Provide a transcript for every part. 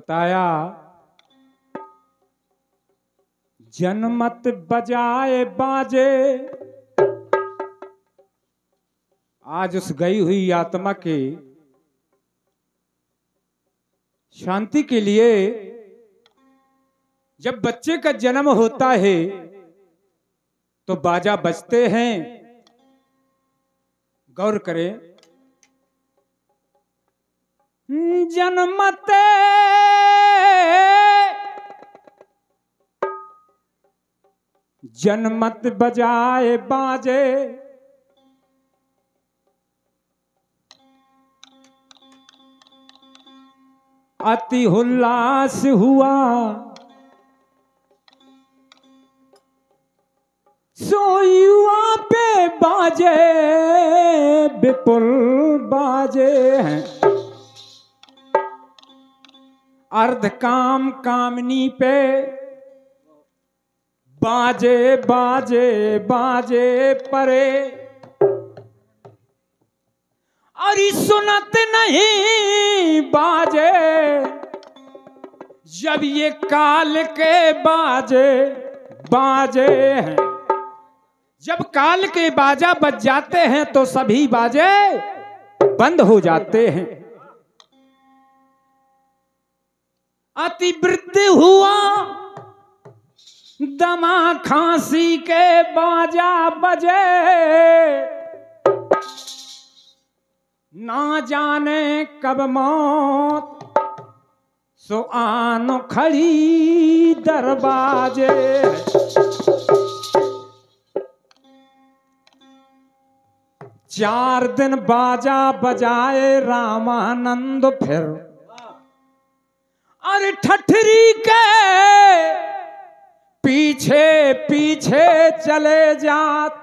बताया जनमत बजाए बाजे। आज उस गई हुई आत्मा के शांति के लिए जब बच्चे का जन्म होता है तो बाजा बजते हैं। गौर करें, जनमते जनमत बजाए बाजे, अति उल्लास हुआ सो युवा पे बाजे विपुल बाजे हैं। अर्ध काम कामनी पे बाजे बाजे बाजे परे, अरे सुनत नहीं बाजे जब ये काल के बाजे बाजे हैं। जब काल के बाजा बज जाते हैं तो सभी बाजे बंद हो जाते हैं। अति वृद्धि हुआ दमा खांसी के बाजा बजे, ना जाने कब मौत सो आन खड़ी दरवाजे। चार दिन बाजा बजाए रामानंद फिर, अरे ठठरी के पीछे पीछे चले जात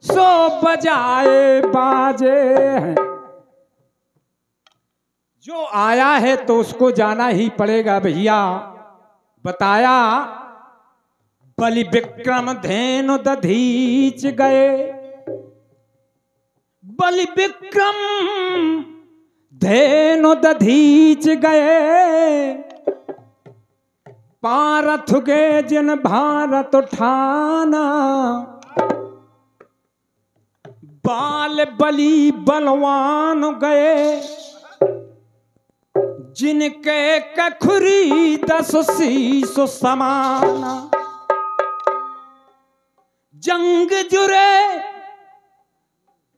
सो बजाए बाजे हैं। जो आया है तो उसको जाना ही पड़ेगा भैया। बताया बलि विक्रम धेनु दधीच गए, बलि विक्रम धेनु दधीच गए, पारथ गए जिन भारत उठाना, बाल बलि बलवान गए जिनके कखुरी 10 शीश समाना। जंग जुरे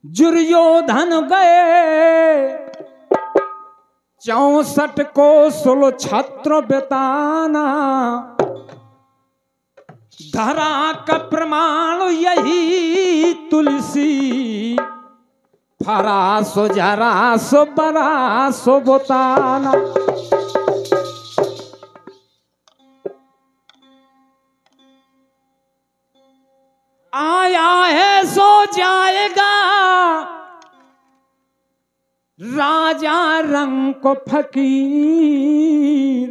दुर्योधन गए 64 को 16 छत्र बेताना। धरा का प्रमाण यही तुलसी, फरासो जरासो बरासो बोताना। आया है सो जाएगा राजा रंग को फकीर,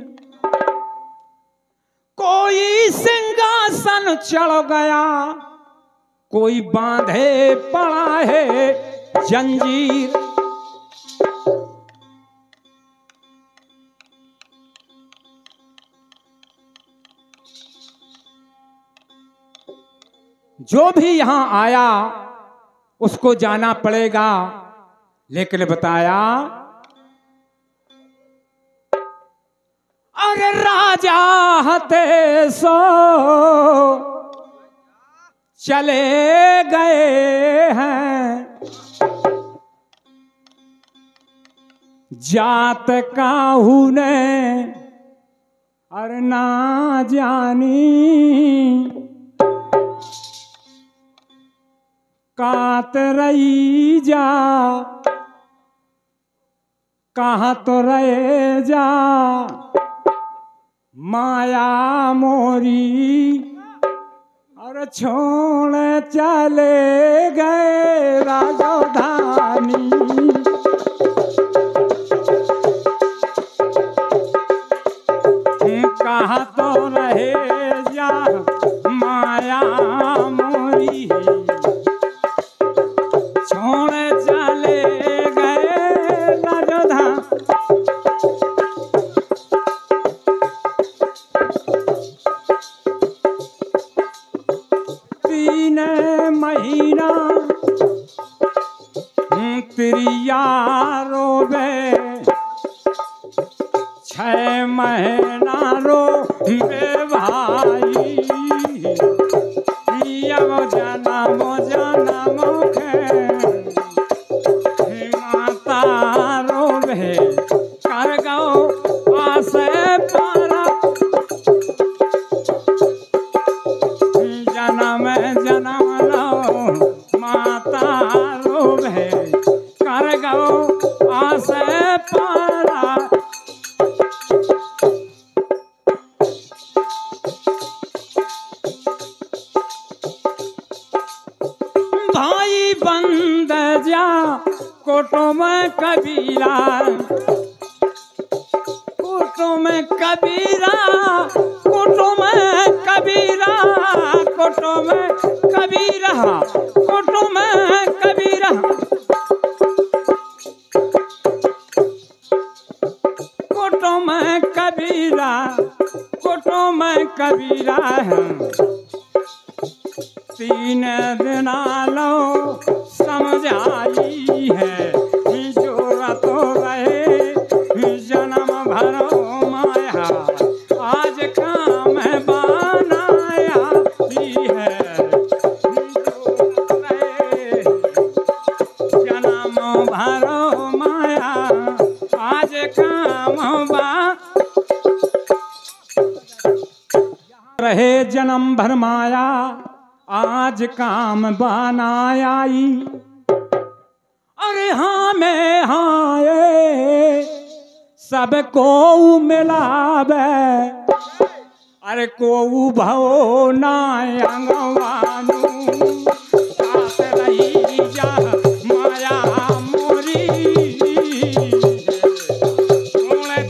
कोई सिंहासन चढ़ गया कोई बांधे पड़ा है जंजीर। जो भी यहां आया उसको जाना पड़ेगा, लेकिन बताया अरे राजा हते सो चले गए हैं, जात काहू ने अरे ना जानी, कात रही जा कहाँ तो रहे जा माया मोरी, और छोड़ चले गए राजधानी। कहाँ तो रहे जा माया मोरी, छोड़ चले गए राजधानी। स्त्रिया रोवे 6 महीना रोवे भाई जन्म जन्म के माता रोवे कर गौ आसे पारा जन्म जन्म लो माता रोवे कर गौ आसे पारा भाई बंद जा कुटुम कबीरा कुटुम कबीरा कुटुम कबीरा कुटुम कबीरा कुटुम कबीरा कुटुम कबीरा कुटुम कबीरा है 3 दिना लो समझाई है जोरत रहे जन्म भरो माया आज काम बनाया है जोरत रहे जन्म भरो माया आज काम रहे जन्म भर माया आज काम बनाई अरे हाँ में हाँ सबको मिलावे अरे को भव ना अंगवानू साथ रही जा माया मोरी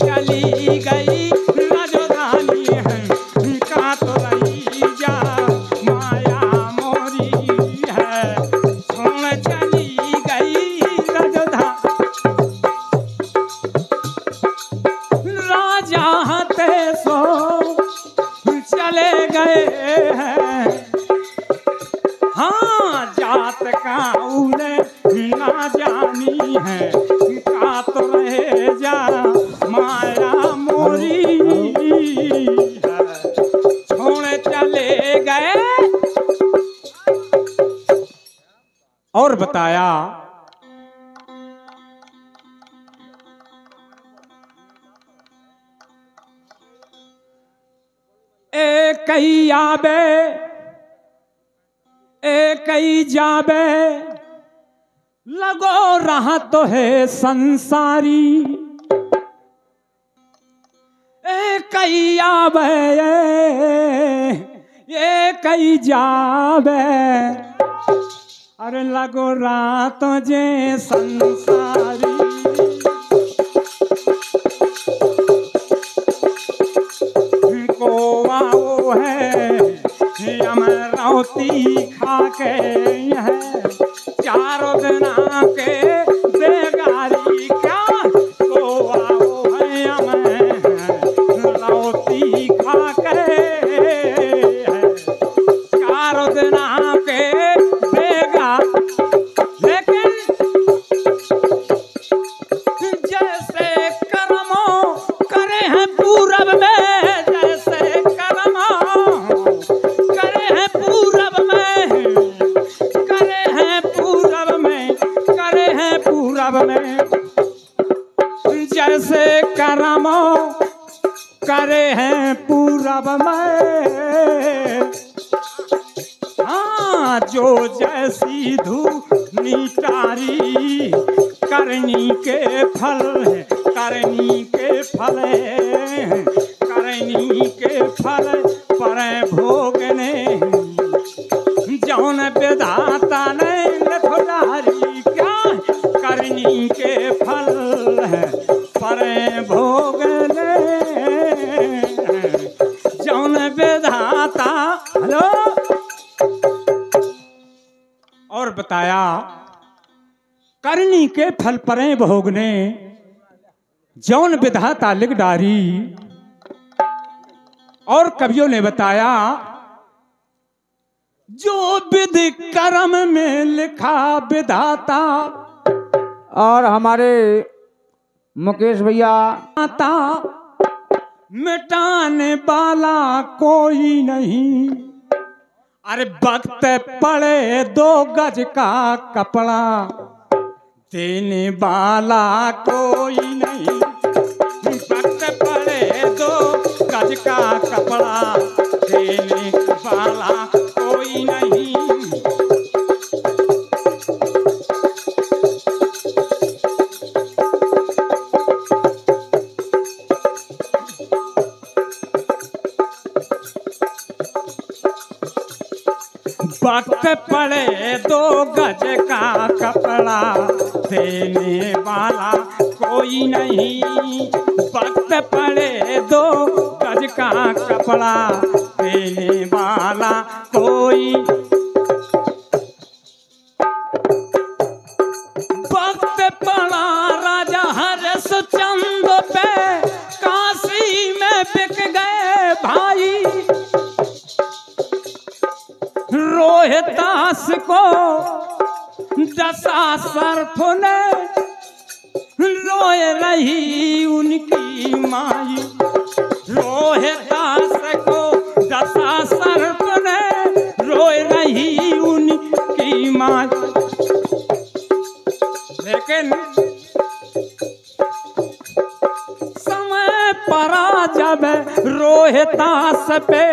चली गई राजधानी है का तो रही जा ना जानी है का तो रहे जा माया मोरी छोड़ चले गए और बताया एक ही आबे एक ही जाबे लगो रहा तो है संसारी एक ही आबे एक ही जाबे अरे लगो रहा तो जे संसारी को आओ है अमरावती खा के है 4 दिना के बेगारी क्या तो आओ है अमरावती खा के है 4 दिना के बेगा लेकिन जैसे कर्मों करे हैं पूरब में जैसे करमो करे हैं पूरब में हाँ जो जैसी धूनी तारी करनी के फल है करनी के फल है करनी के फल पर भोगने जौन विधाता ने लखदारी क्या करनी के फल है पर भोगने जौन विधाता हेलो और बताया करनी के फल परे भोगने जौन विधाता लिख डारी और कवियों ने बताया जो विधि कर्म में लिखा विधाता और हमारे मुकेश भैया आता मिटाने वाला कोई नहीं, अरे वक्त पड़े 2 गज का कपड़ा देने वाला कोई नहीं, वक्त पड़े 2 गज का कपड़ा देने वाला कोई नहीं। वक्त पड़े 2 गज का कपड़ा देने वाला कोई नहीं, वक्त पड़े 2 गज का कपड़ा देने वाला कोई। वक्त पड़ा राजा हरिश्चंद्र पे, काशी में बिक गए भाई, रोहितास को दशा सर्फ ने रोए रही उनकी माई, रोहितास को दशा सर्फ ने रोए रही उनकी माई। लेकिन समय पड़ा जब रोहितास पे,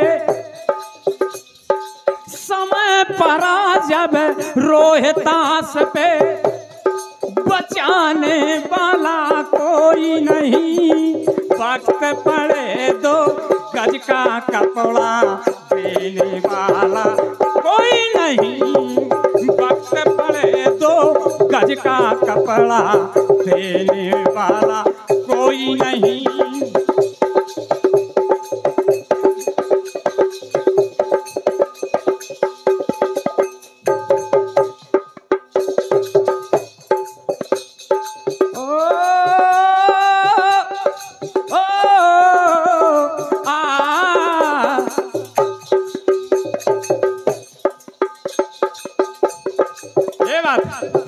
समय पड़ा जब रोहितास पे, बचाने वाला कोई नहीं, वक्त पड़े 2 गज का कपड़ा देने वाला कोई नहीं, वक्त पड़े 2 गज का कपड़ा देने वाला कोई नहीं।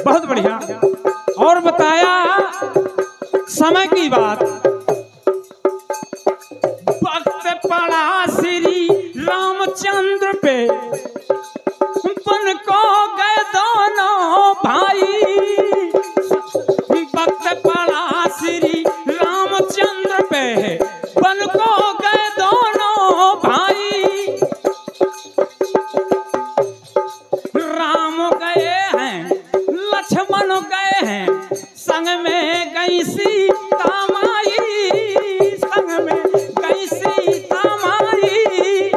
बहुत बढ़िया। और बताया समय की बात, वक्त पड़ा श्री रामचंद्र पे, बन को गए दोनों भाई, वक्त पड़ा श्री रामचंद्र पे, बन को गए दोनों भाई, राम गए हैं लक्ष्मण गए हैं, संग में गई सीता माई, संग में गई सीता माई।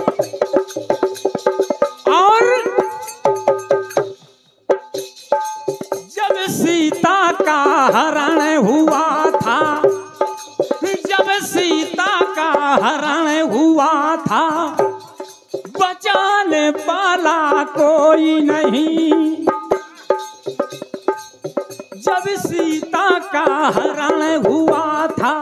और जब सीता का हरण हुआ था, जब सीता का हरण हुआ था, बचाने वाला कोई नहीं, जब सीता का हरण हुआ था,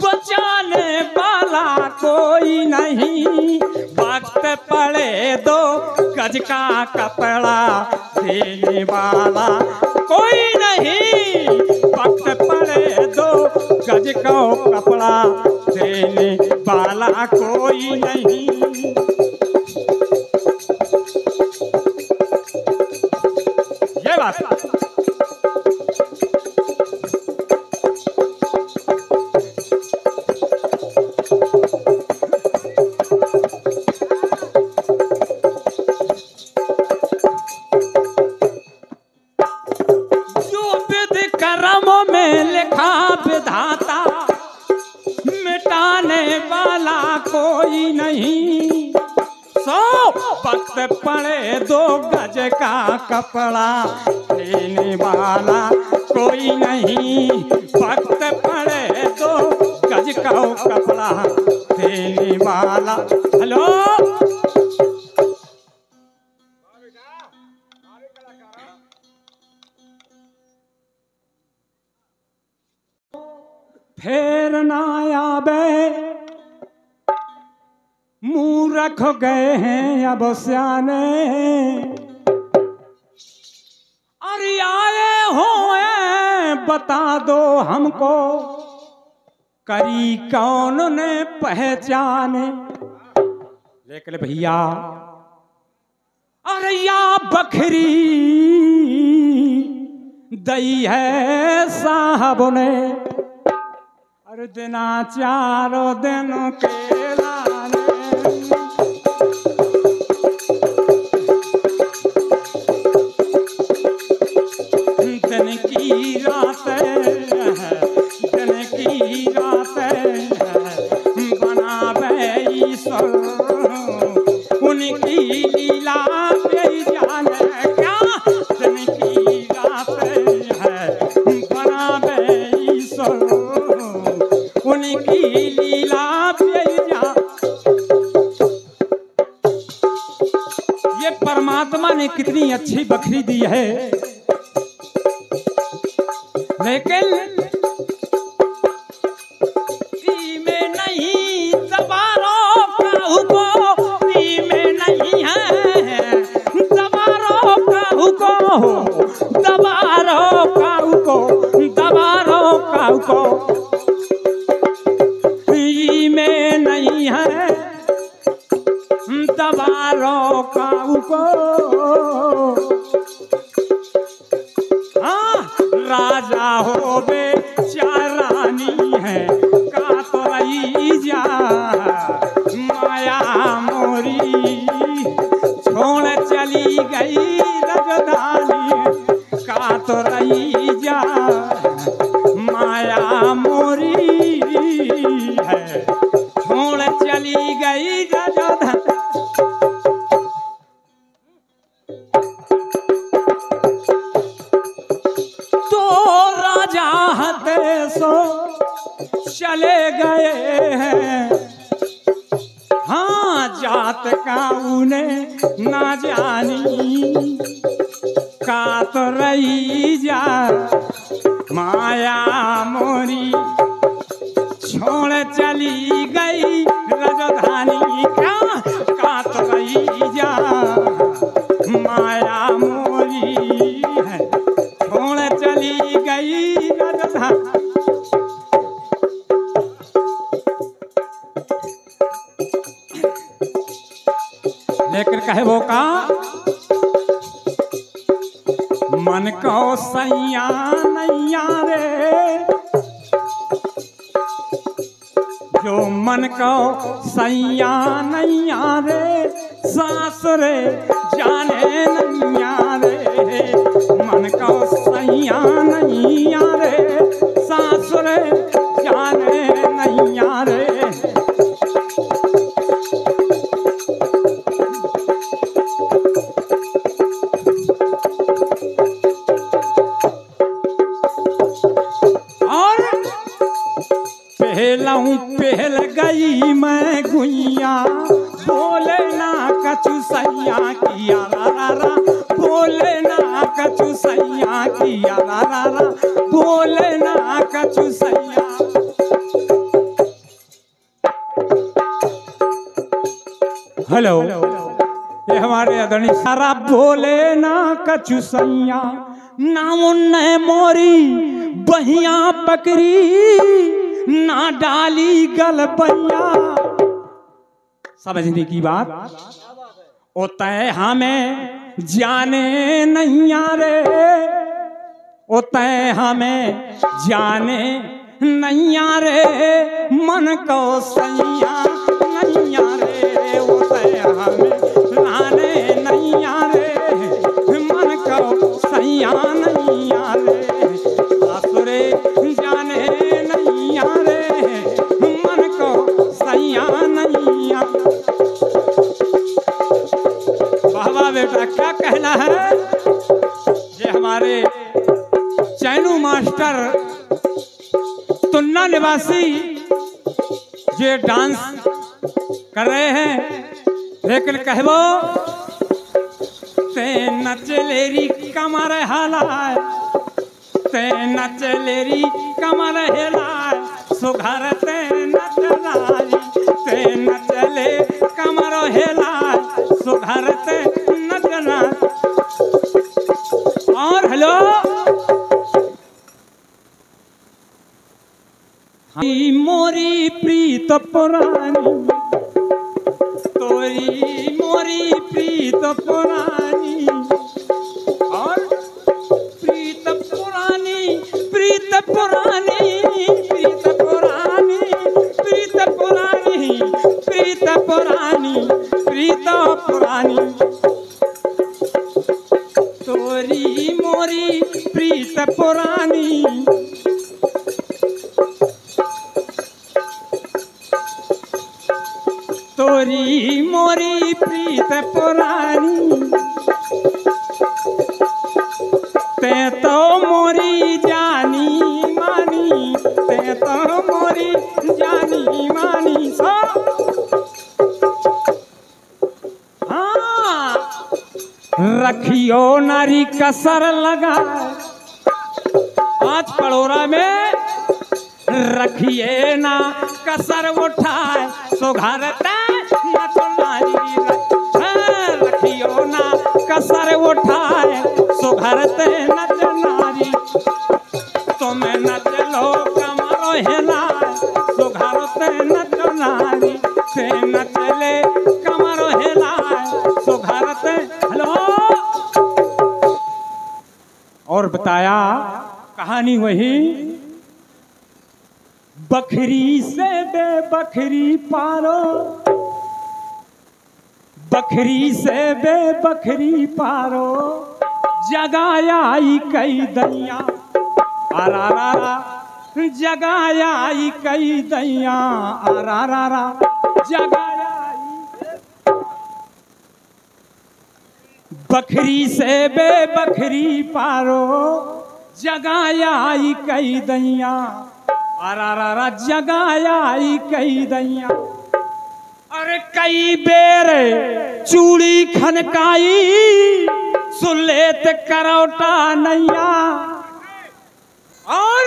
बचाने वाला कोई नहीं, वक्त पड़े 2 गज का कपड़ा देने वाला कोई नहीं, वक्त पड़े 2 गज का कपड़ा देने वाला कोई नहीं। ये बात विधाता, मिटाने वाला कोई नहीं, सो वक्त पड़े 2 गज का कपड़ा देने वाला कोई नहीं, वक्त पड़े 2 गज का कपड़ा देने वाला। हेलो फेर ना आवे, मूर्ख गए हैं अब सियाने, अरे आए हो बता दो हमको, करी कौन ने पहचाने। लेकिन भैया अरे या बकरी दई है साहब ने, अरे दिना चारों दिन के लाने। दिन की रात दिन की रात बनावे ईश्वर, उनकी लीला कोई जाने क्या। दिन की रात बनावे ईश्वर, उनकी लीला कोई जाने। ये परमात्मा ने कितनी अच्छी बकरी दी है, लेकिन में नहीं दबारो काहू को, में नहीं है दबारो काहू को, दबारो काहू को, दबारो काहू को, में नहीं है दबारो काहू को। राजा हो बेचारानी है का तो रही जा, माया मोरी छोड़ चली गई राजधानी का तो रही जा, माया मोरी है छोड़ चली गई राजधानी। चले गए हैं, हाँ जात का उन्हें ना जानी का तो रही जा, माया मोरी छोड़ चली गई राजधानी का तो रही जा, माया मोरी छोड़ चली गई राजधानी। लेकिन कहे वो का मन को सैया नैया रे, जो मन को सैया नैया रे, सास रे जाने नैया रे, मन को सैया नैया रे, सास रे जाने नैया रे। पहल गई मैं गुइया, बोले ना कछु सैया किया रा रा, बोले ना कछु सैया किया रा रा, बोले ना कछु सैया। हेलो, ये हमारे आदरणीय सारा बोले ना कछु सैया, ना उन्ने मोरी बहिया पकड़ी, ना डाली गलबैया। समझने की बात, ओ तय हमें जाने नहीं रे, ओ तय हमें जाने नहीं रे, मन को सैया नहीं रे, ओ तय हमें जाने नहीं रे, मन को सैया नहीं रे, आसुरे जाने नहीं रे, मन को सैया नहीं। बाबा बेटा क्या कहना है, ये हमारे चैनू मास्टर तुन्ना निवासी ये डांस कर रहे हैं, लेकिन कहबो ते नचलेरी कमर हलाए, ते नचलेरी कमर हिलाए, सुघर ते नचलाई, ते नचले कमर हिलाए, सुघर ते नचलाई। और हेलो प्रीत पुरानी, तोरी मोरी प्रीत पुरानी, और प्रीत पुरानी, प्रीत पुरानी, प्रीत पुरानी, प्रीत पुरानी, प्रीत पुरानी, प्रीत पुरानी, तोरी मोरी प्रीत पुरानी। तोरी मोरी प्रीत पुरानी, ते तो मोरी जानी मानी, ते तो मोरी जानी मानी। सो हाँ, रखियो नारी कसर लगा, आज पड़ोरा में रखिए ना कसर उठाए, सुघरते न तो नारी, रखियो ना कसर उठाए, सुघरते न तो नारी, तुम्हें न चलो कमरो हिलाए, सुघरते न तो नारी, ते न चले कमरो हिलाए, सुघरते। हेलो, और बताया कहानी वही, बखरी से बेबखरी पारो, बखरी से बेबखरी पारो, जगायाई कई दैया, आरारा जगायाई कई दैया, आरारा जगायाई। बखरी से बेबखरी पारो, जगायाई कई दैया, आरारा जगायाई कई दैया। अरे कई बेर चूड़ी खनकाई, सुलेत करौटा नैया, और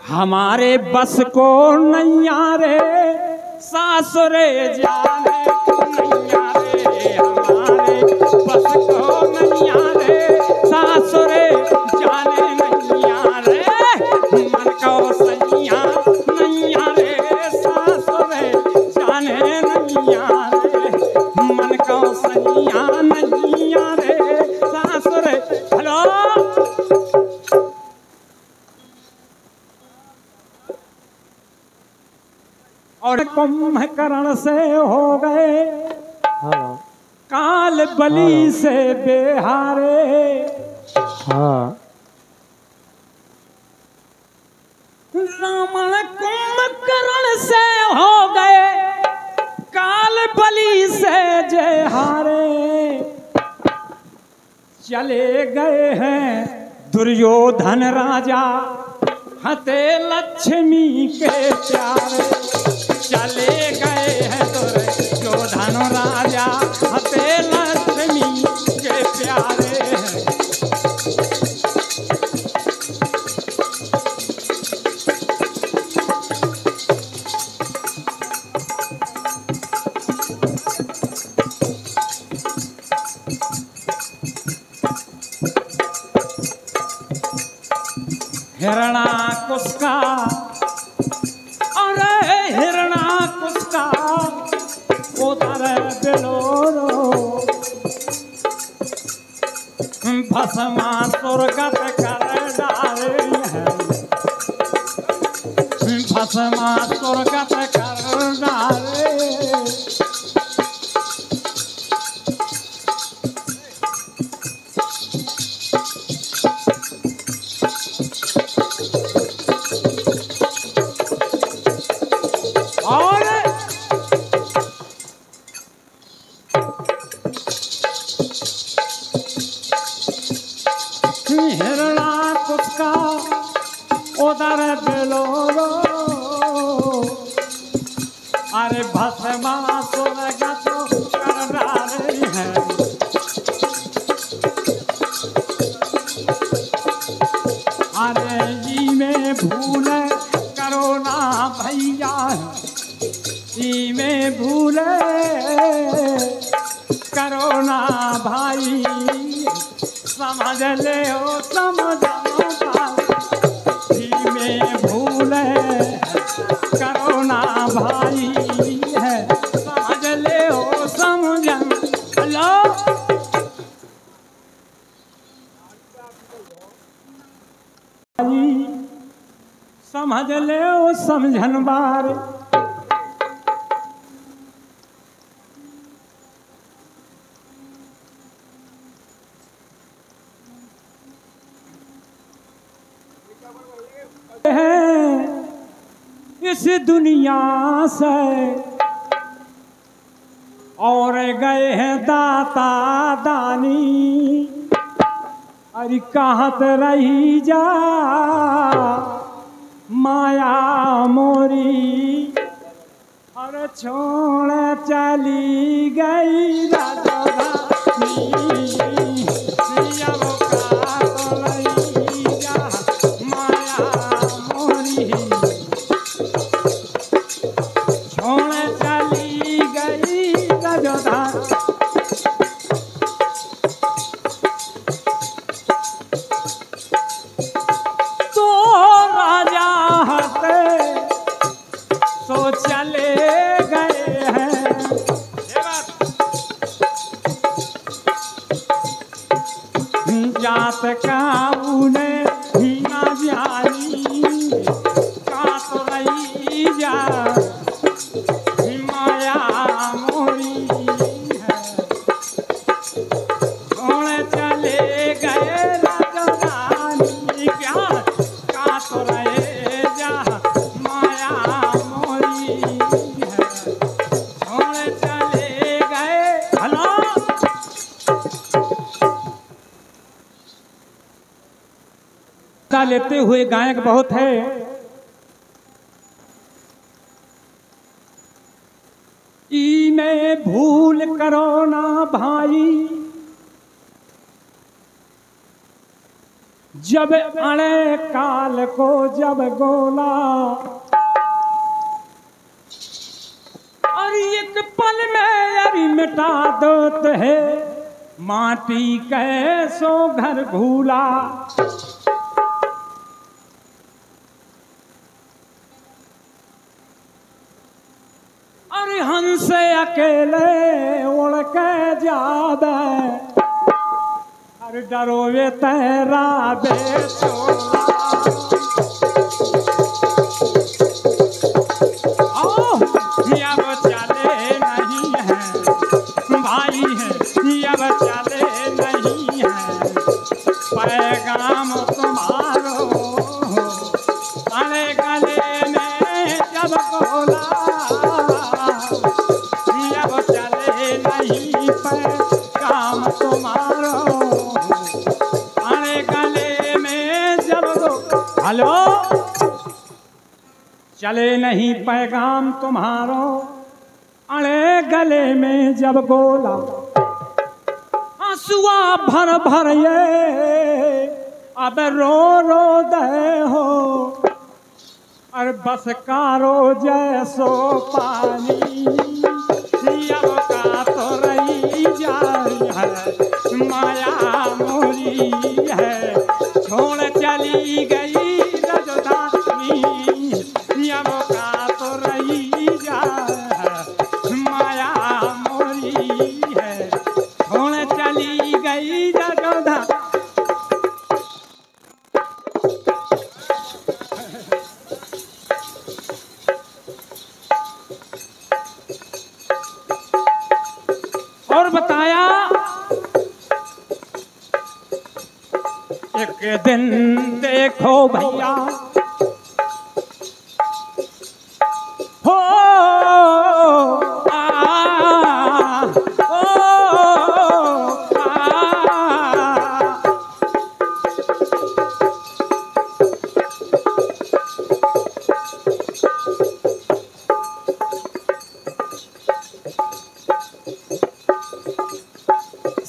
हमारे बस को नैया रे, सासुरे जाने नैया रे, हमारे बस को नैया रे, सासुरे जाने नैया रे, मन को सैया नैया रे, सासुरे जाने नैया रे, मन को सैया नैया रे, सासुरे। हेलो, और कुंभकर्ण से हो गए काल बलि से बेहारे, हाँ रावण कुंभकर्ण से हो गए काल बलि से जेहारे, चले गए हैं दुर्योधन राजा, हते लक्ष्मी के प्यारे, चले गए हैं दुर्योधन राजा, हते लक्ष्मी के प्यारे। हिरणाकुश का, अरे हिरणाकुश का उधर बिलोरो, भस्मासुर गत कर डाले हैं, भस्मासुर गत कर डाले। हिरणाकुश का उदर बिलोरो, अरे भस्मासुर गत कर डाले हैं, अरे जी में भूल करो ना भैया, जी में भूल करो ना भाई, समझ ले ओ समझौता, जी में भूल करो ना भाई, भाई समझ ले ओ समझन बार। इस दुनिया से और गए हैं दाता दानी, अरे कहत रही जा माया मोरी, और छोड़ चली गई राजधानी। जात का उन्हें ही ना जानी, का तो रही जा माया मोरी है, छोड़ चले गए राजधानी, क्या का तो रहे जा माया मोरी है, छोड़ चले गए। हेलो लेते हुए गायक बहुत है। इन्हें भूल करो ना भाई, जब अड़े काल को जब गोला, और एक पल में अरी मिटा देते है माटी कैसो घर भूला। हंस अकेले उड़ के जाबे, हर डरोवे तेरा बेचोला। अब चले नहीं है भाई है, अब चले नहीं है पैगाम तुम्हारो, अरे गले में जब बोला नहीं पैगाम तुम्हारो, अरे गले में जब हेलो चले नहीं पैगाम तुम्हारो, अरे गले में जब गोला। आंसुआ भर भर ये अब रो रो दे हो, और बस कारो जैसो पानी, अब का तो रही जाई है माया मोरी है, छोड़ चली गई राजधानी, अब का तो रही जाई है माया मोरी है, छोड़ चली गई राजधानी। और बताया एक दिन देखो भैया हो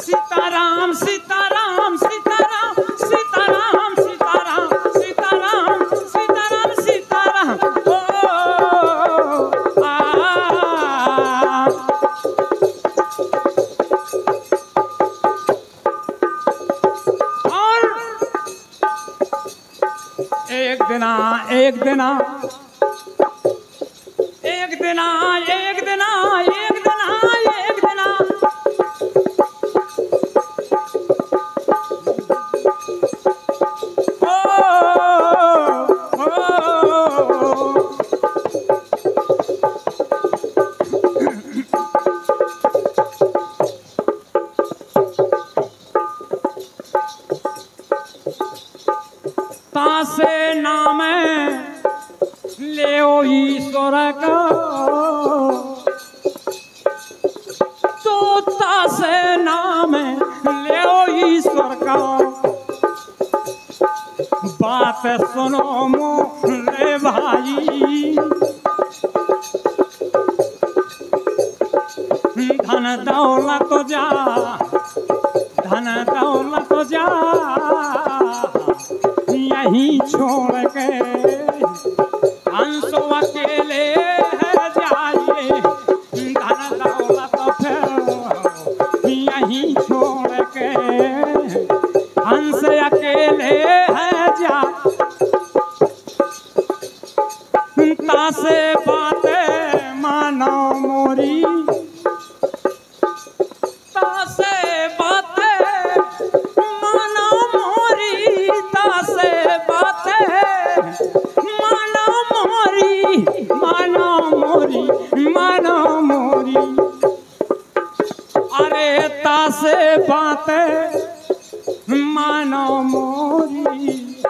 सीताराम सीताराम सीताराम सीताराम सीताराम सीताराम सीताराम सीताराम और एक दिना एक दिना एक दिना एक दिना एक दिना एक दिना तासे नाम ले ईश्वर का, तो तासे नाम ले ईश्वर का, बात सुनो मोरे भाई। धन दौलत जा, धन दौलत जा, यहीं छोड़ के हंसो अकेले है जाइए। धन दौलत फिर यहीं छोड़ के हंस अकेले है जा। तासे बातें मानो मोरी, तासे बातें मानो मोरी, तासे बातें मानो मोरी, मानो मोरी, मानो मोरी। अरे तासे बातें मानो मोरी,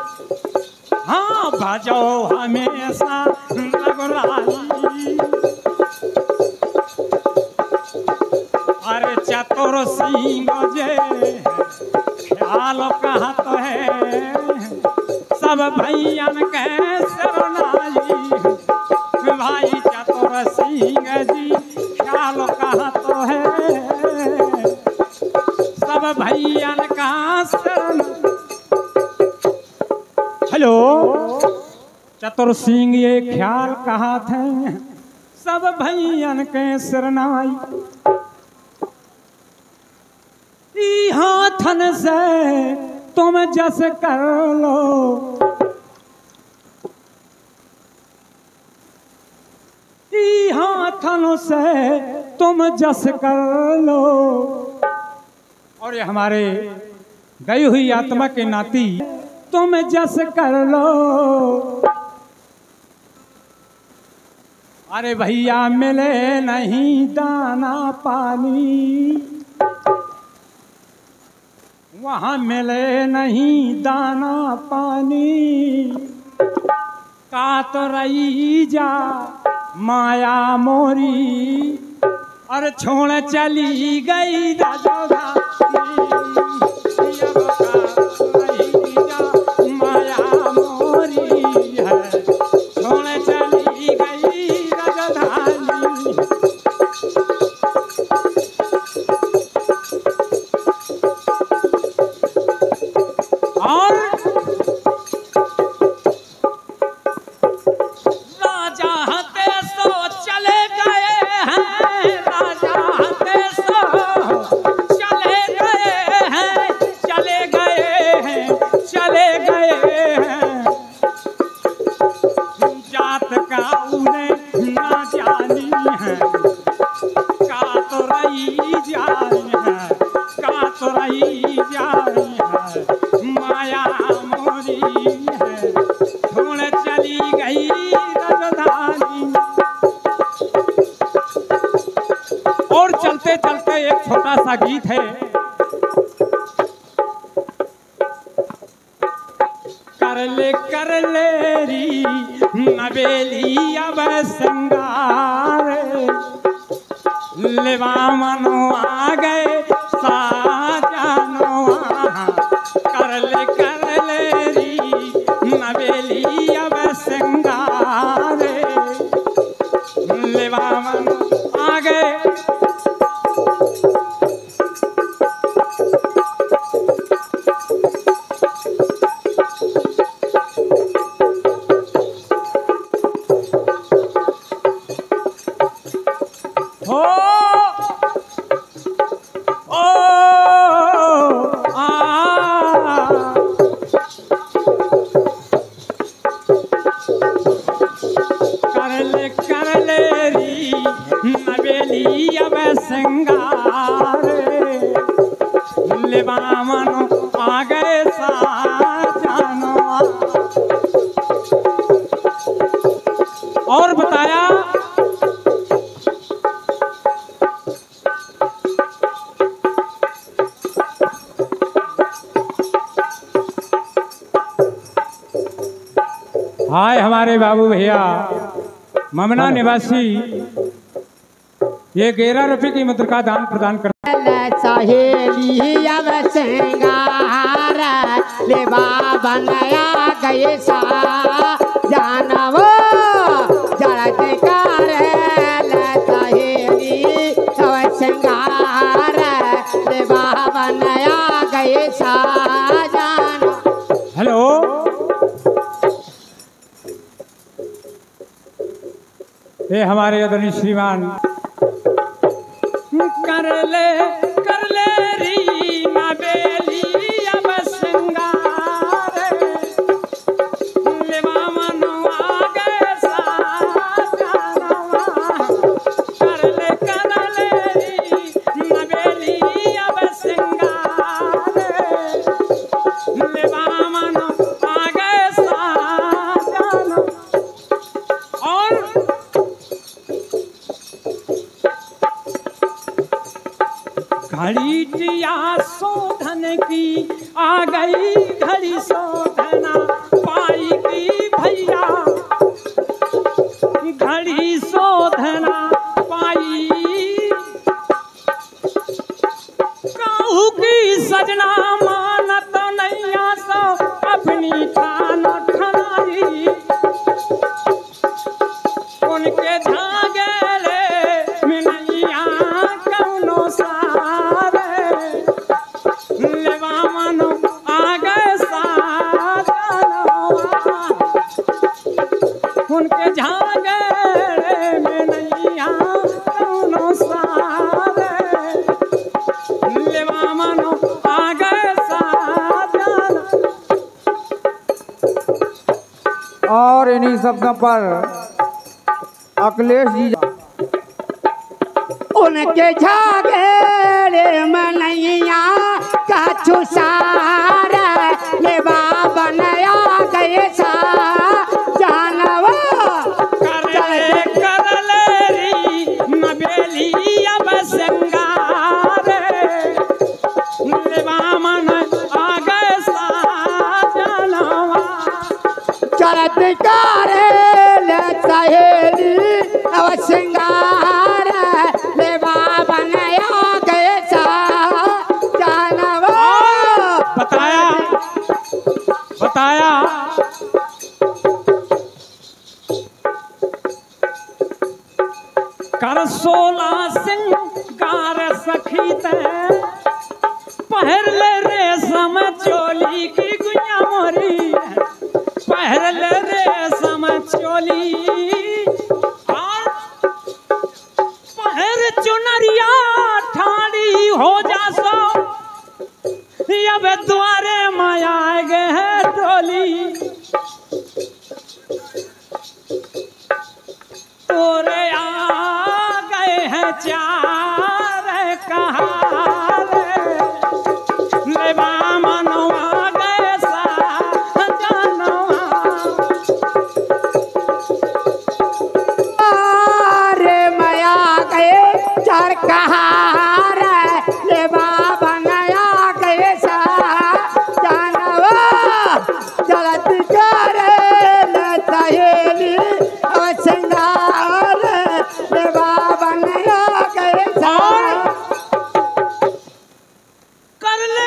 हाँ भजो हमेशा रघुराई। अरे चतुर सिंह जे ख्याल कहत है, सब भैयन के शरणाई। भाई चतुर सिंह जी ख्याल कहत है, सब भैयन का शरण। हेलो, चतुर सिंह ये ख्याल कहा थे, सब भैयन के शरणाई। हाथन से तुम जस कर लो, हाथन से तुम जस कर लो। और ये हमारे गई हुई आत्मा के नाती तुम जस कर लो। अरे भैया मिले नहीं दाना पानी, वहाँ मिले नहीं दाना पानी। का तो रही जा माया मोरी, और छोड़ चली गई राजधानी। माया मोरी है, छोड़ चली गई राजधानी। और राजा हते सो चले गए हैं, राजा हते सो चले गए हैं, चले गए हैं, चले गए हैं। जात का उन्हें ना जानी है, का तो रही जानी है, का तो रही जानी है। माया मोरी है, छोड़ चली गई राजधानी। और चलते चलते एक छोटा सा गीत है। कर ले री नवेली अब श्रृंगार, लेवा मनो आ गए साजनो। कर ले री नवेली अब श्रृंगार, लेवा मनो आ गए। हाय हमारे बाबू भैया ममना निवासी ये 11 रुपए की मुद्रा का दान प्रदान कर सहेली अब सिंगार ले बाबा नया गए सा जानवो जड़त कर सहेली अब सिंगार ले बाबा नया गए सा जान। हेलो ये हमारे आदरणीय श्रीमान कर ले रीना बेली अब सिंगार लेवा मनवा गए साजनवा कर ले रीना बेली अब सिंगार लेवा मनवा गए साजनवा। और घड़ी टिया शोधन की आ गई घड़ी शोधना पाई की भैया घड़ी शोधना पाई कहू की सजना मानत नैया सो अपनी ठान ठनाई उनके झागेले मिनैया कौनो सा उनके झागरे में नैया कौनो सारे लेवा मनो आ गए साजन। और इन्हीं शब्दों पर अखिलेश जी उनके झागरे में नैया का छुसार ले बाबा नया गए सा सहेली अब सिंगार ले बाबा नया गए सा जानवा। बताया कर 16 सिंगार सखी ते पहर ले रेशम चोली की गुया मोरी पहर ले रेशम चोली और पहर चुनरिया ठाड़ी हो जा सो अब द्वारे माया गए है डोली तोरे आ गए हैं चार कहार लेवा मनवा गए साजनवा अरे माया गए चार कहार ले बाबा नया गए सा जानवा चलत करे न सहेली और सिंगार ले बाबा नया गए सा कर ले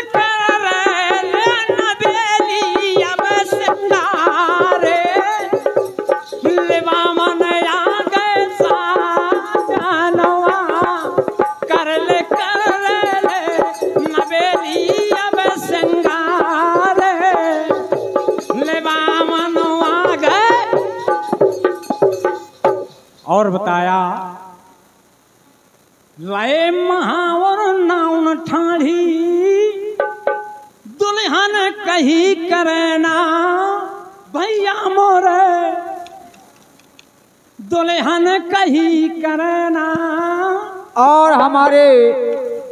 नबेली अब सिंगार लेवा मनया गए साजनवा कर ले नबेली अब सिंगार लेवा मनवा गए। और बताया लाए महावर नाउन ठाढ़ी दुल्हन कही करना भैया मोरे दुल्हन कही करना। और हमारे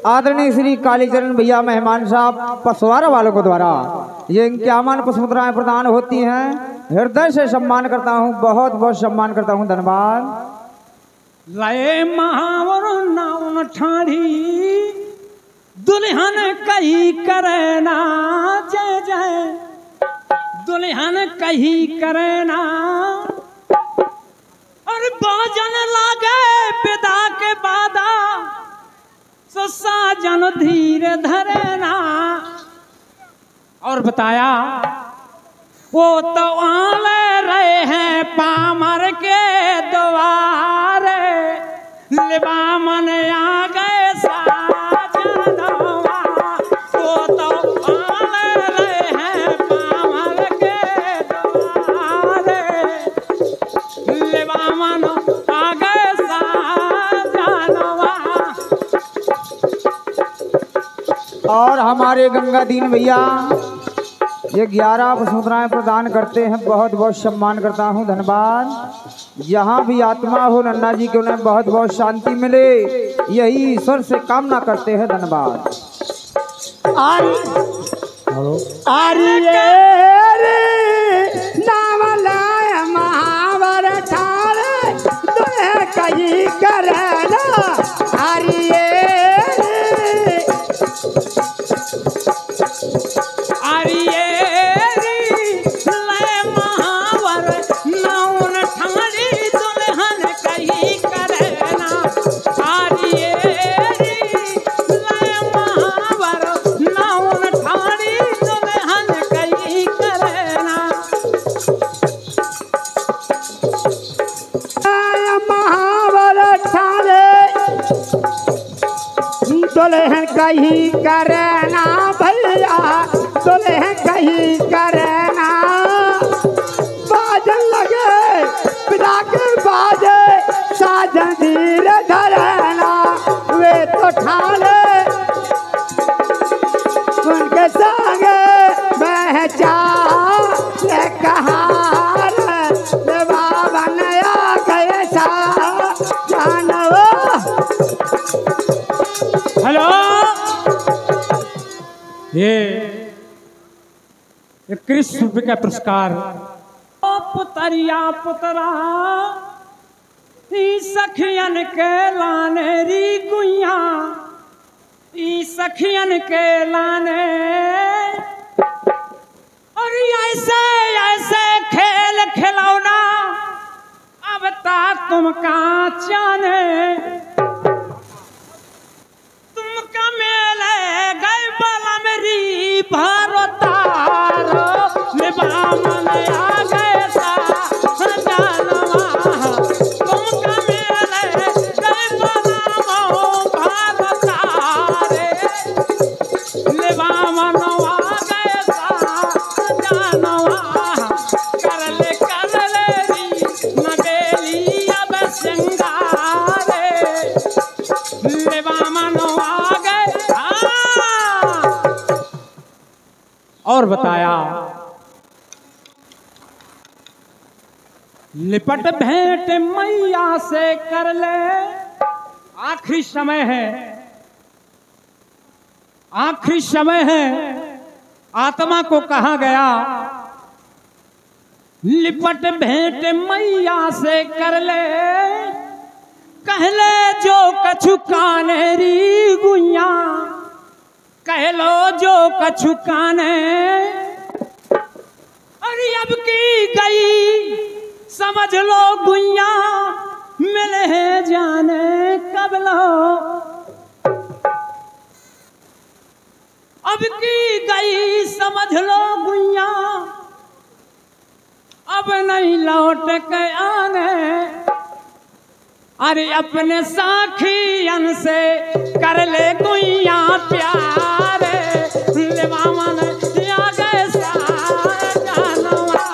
आदरणीय श्री कालीचरण भैया मेहमान साहब पसवारा वालों को द्वारा ये इक्यावन पुष्पमुद्राएं प्रदान होती हैं। हृदय से सम्मान करता हूँ, बहुत बहुत सम्मान करता हूँ, धन्यवाद। लाए महावर नाउन ठाढ़ी दुल्हन कही करना जय जय दुल्हन कही करना और बाजन लागे पिता के बादा सो साजन धीरे धरना। और बताया वो तो आले रहे हैं पामर के द्वारे लिबा मन आ गए साजनवा। वो तो आले रहे हैं पामर के द्वारे लिबा मन आ गए साजनवा। और हमारे गंगा दीन भैया ये 11 पुष्पमुद्राएं प्रदान करते हैं, बहुत बहुत सम्मान करता हूँ, धन्यवाद। जहाँ भी आत्मा हो नन्ना जी के उन्हें बहुत बहुत शांति मिले, यही ईश्वर से कामना करते हैं, धन्यवाद। कहीं करना दुल्हन कहीं करना भैया, दुल्हन कहीं करना। बाजन लगे पिता के बाजे साजन धीरे धरना। वे तो ठाले उनके संगे मैं चाहे कहार बाबा नया गए सा जानवा। हेलो, ये कृष्ण का पुरस्कार। ओ पुतरिया पुतरा ई सखियन के लाने री गुइया, ई सखियन के लाने। और ऐसे ऐसे खेल खिलौना अब तक तुम का जाने। मेले गए बाला मेरी भारतारो लिबा मन आ गए साजनवा। तुमका मेले गए बाला मो भारतारे लिबा मन आ गए साजनवा। कर ले री नबेली अब सिंगारे लिबा मन और बताया लिपट भेंट मैया से कर ले। आखिरी समय है, आखिरी समय है, आत्मा को कहा गया लिपट भेंट मैया से कर ले। कहले जो कछु कानेरी गुइया, कह लो जो कछु काने। अरे अब की गई समझ लो गुइया, मिले हैं जाने कब लो। अब की गई समझ लो गुइया, अब नहीं लौट के आने। अरे अपने साखियन से कर ले गुइया प्यारे लिबा मन आ गए साजनवा।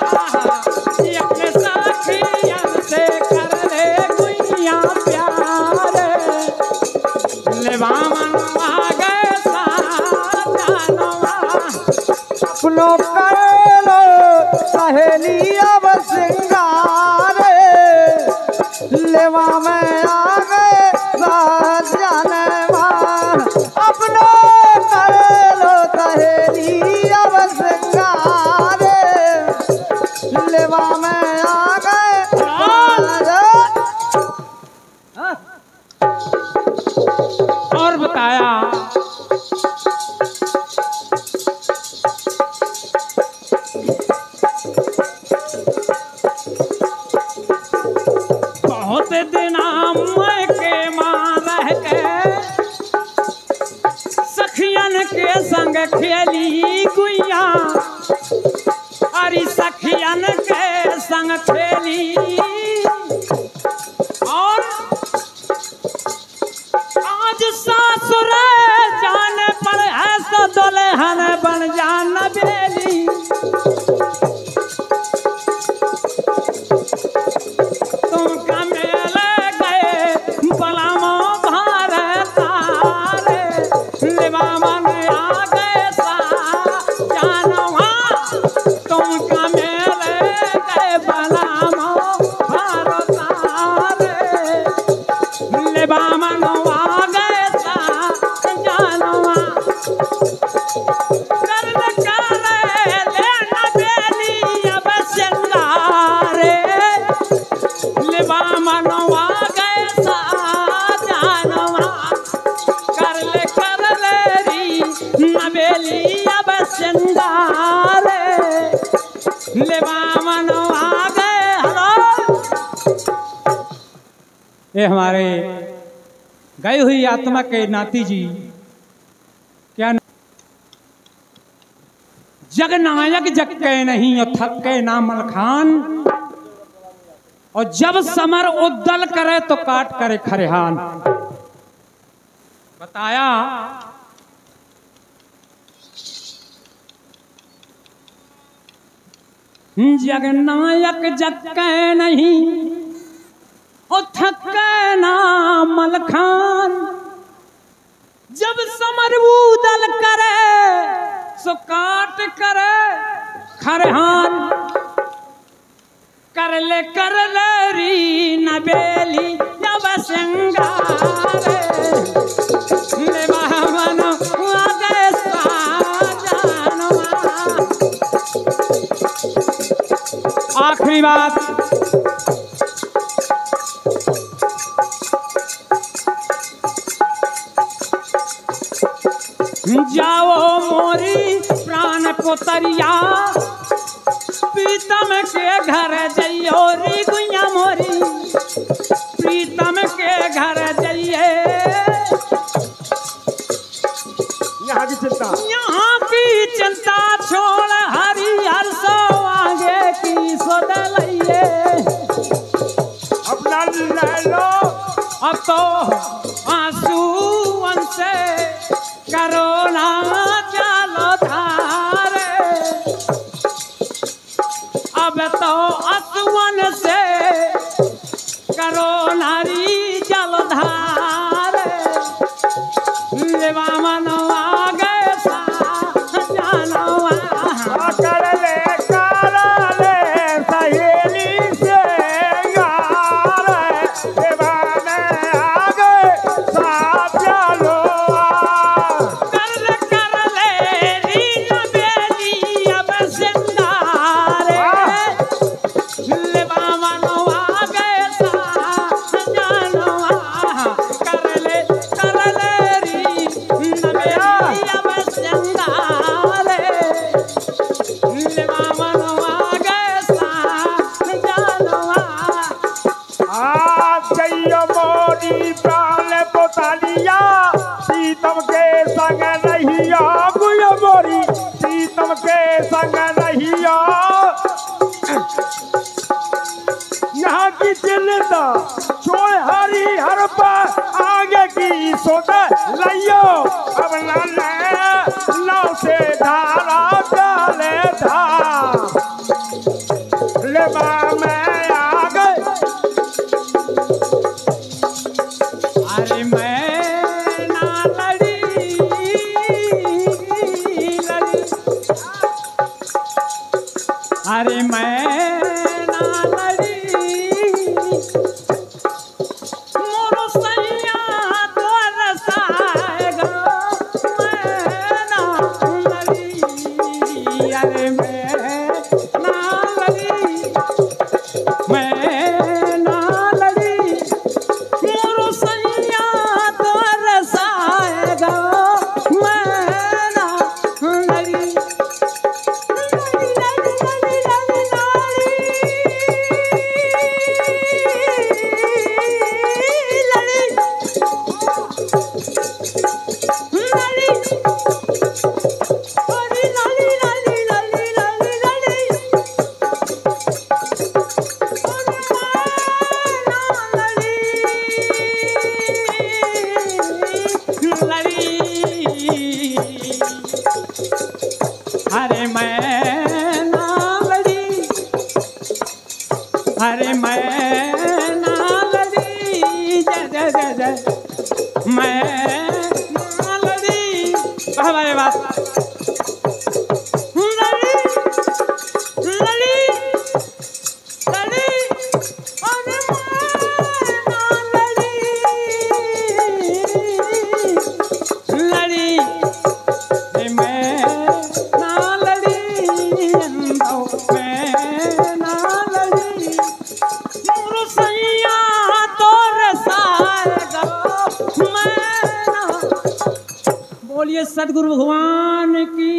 अपने साखियन से कर ले गुइया प्यारे लिबा मन आ गए साजनवा। अपनो कर लो सहेली अब सिंगारे लेवा में आ गए साजनवा। अपनो कर लो सहेली अब सिंगारे लेवा में आ गए। और बताया के खेली गुइया अरे सखियन के संग खेली और आज सासुर जाने पर है तो दुल्हन बन जाना बेली तुम कमेले गए बलामो भारे तारे लेवा मन आ गए सा जानवा तुम कमेले गए बलामो भारे तारे लेवा मन आ गए सा जानवा ये हमारे गई हुई आत्मा के नाती जी क्या जगनायक जग के नहीं और थक के ना मलखान और जब समर उद्दल करे तो काट करे खरिहान बताया जगनायक जग के नहीं और थक के ना मलखान जब समर उद्दल करे सो काट करे खरिहान कर ले री नबेली जब सिंगारे ले बामन आगे साजनवा आखिरी बात जाओ मोरी प्राण पुतरिया प्रीतम के घर जइयो रे गुइया मोरी प्रीतम के घर जइए यहाँ की चिंता छोड़ हरि हर सो आगे की सोद लइए अपना ले लो अब तो आंसू से करो ना चलो धारे अब तो असवन से करो नारी जलधारे लेवा मनवा गए सा जानवा कर ले सहेली से गारे लेवा में आ गए सा जानवा कर ले रीन बेली अब जिंदारे लेवा मनवा गए सा जानवा कर ले रीन बेली अब जिंदारे लेवा मनवा गए सा जानवा आज जइयो मोरी प्राण पोतालिया सीतम के संग रहिया गुयो मोरी सीतम के संग रहिया यहाँ की चिंता छोड़ हरी हर पर आगे की सोच लियो अब नाव से धारा डाले धार लेवा में आ गए अरे मैं ना लड़ी अरे मैं ना लड़ी मोरो सैया तो रसाएगा मैं ना लड़ी अरे मैं ना लड़ी मैं ना लड़ी मोरो सैया तो रसाएगा मैं ना लड़ी वाह वाह वाह। लड़ी लड़ी लड़ी अरे लड़ी मैं ना लड़ी मैं ना लड़ी मुरसैया तोरे साल मैं ना। बोलिए सदगुरु भगवान की।